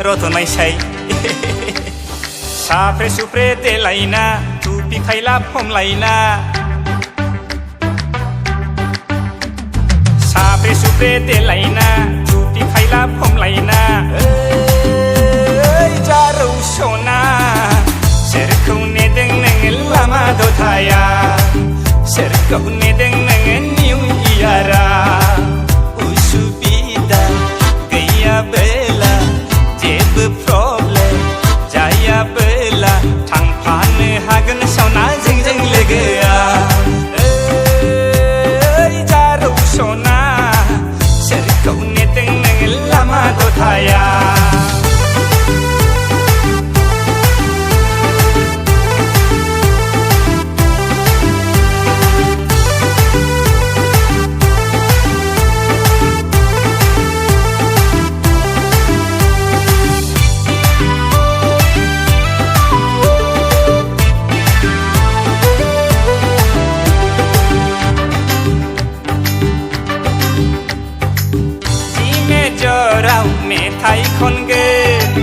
रतनाय साय साफ्रे सुफ्रे देलायना टुपि खायला फमलायना साफ्रे सुफ्रे देलायना टुपि खायला फमलायना ओइ जारौ सना सोरखौ नेदों नोङो लामा दथाया सोरखौ नेदों नोङो निउ इयारा उसुबिदा गैयाबोला जेबो प्रब्लेम जायाबोला थांफानो हागोन सावना जोंजों लोगोआ ओइ जारौ सना सोरखौ नेदों नोङो लामा दथाया मेथाइ खनगोन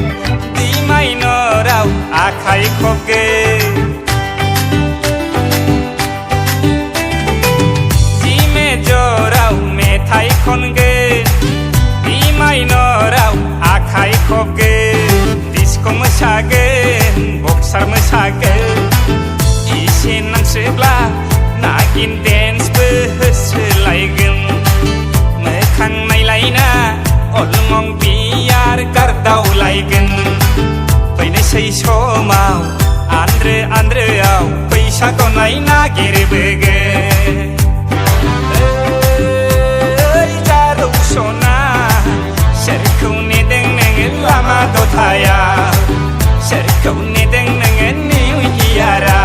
दै माइनराव आखाइ खबगोन जि मेजराव मेथाइ खनगोन दै माइनराव आखाइ खबगोन डिस्क' मोसागोन बक्सार मोसागोन एसे नांसोब्ला नागिन डेन्सबो होसोलायगोन मोखां नायलायना अलमं बियार गारदावलायगोन फैनोसै समाव आन्द्रोआव फैसा गनाय नागिरबोगोन ओइ जारौ सना सोरखौ नेदों नोङो लामा दथाया सोरखौ नेदों नोङो निउ इयारा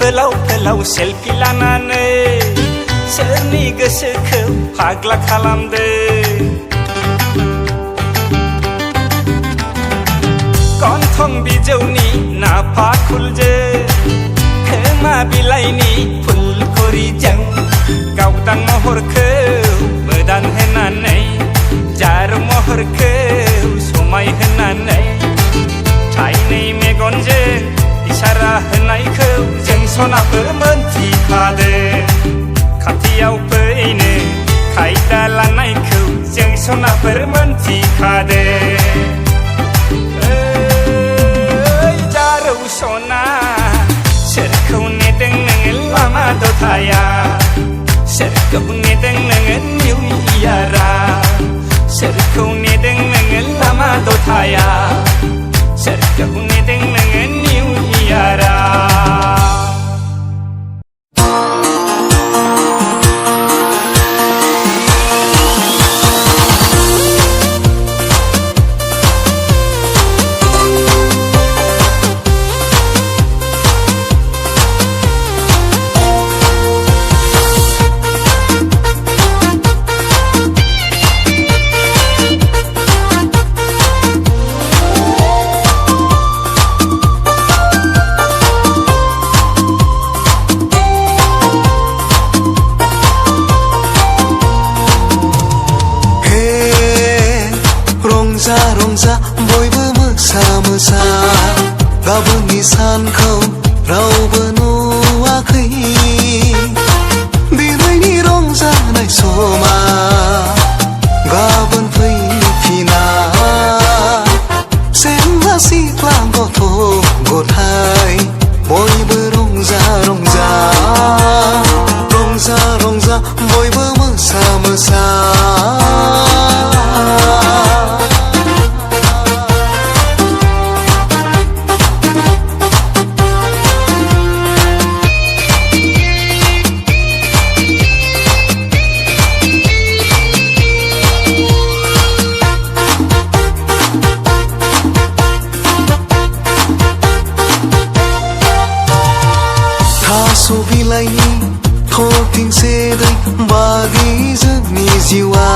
फोलाव फोलाव सेल्फि लानानै सोरनि गोसोखौ फाग्ला खालामदो गन्थं बिजौनि नाफा खुलजो खोमा बिलाइनि फुलखरिजों गावदां महरखौ मोदान होनानै जार महरखौ समाय होनानै थाइनै मेगनजों इसारा होनायखौ जों सनाफोर मोनथिखादों खाथियाव फैनो खायदा लानायखौ जों सनाफोर मोनथिखादों ओइ जारौ सना सोरखौ नेदों नोङो लामा दथाया सोरखौ नेदों नोङो निउ इयारा सोरखौ नेदों नोङो लामा दथाया सोरखौ नेदों नोङो निउ इयारा रंजा बयबो मोसा मोसा गाबोननि सानखौ रावबो नुवाखै दिनैनि रंजानाय समा गाबोन फैफिना सेंग्रा सिख्ला गथ' गथाय बयबो रंजा रंजा रंजा रंजा बयबो मोसा मोसा जिउआ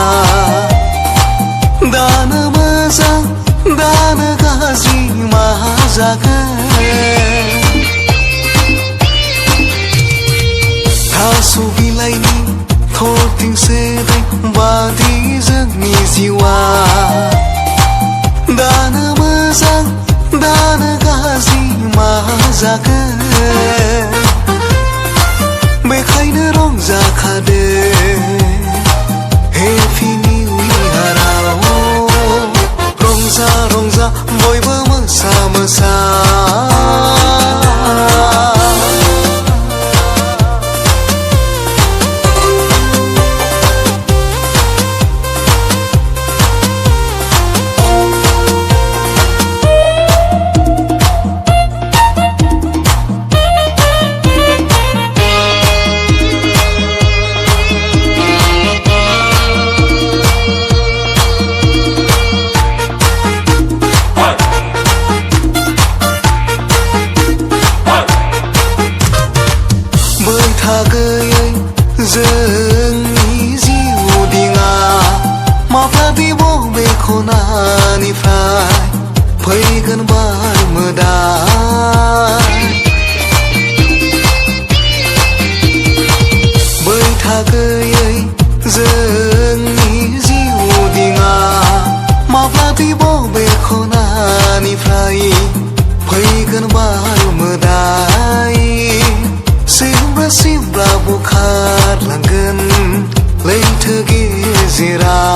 दानो मोजां दानो गाज्रि मा जागोन थास' बिलाइनि थरथिं सेरै बादि जोंनि जिउआ दानो मोजां दानो गाज्रि मा जागोन बेखायनो रंजाखादो हेपि निउ इयाराव रंजा रंजा बयबो मोसा मोसा बैथा गैयै जोंनि जिउ दिङा माब्लादि बबे खनानिफ्राय फैगोन बार मोदाय बैथा गैयै जोंनि जिउ दिङा माब्लादि बबे खनानिफ्राय फैगोन बार मोदाय सिमब्रा सिमब्रा बुखारलांगोन लैथो गेजेराव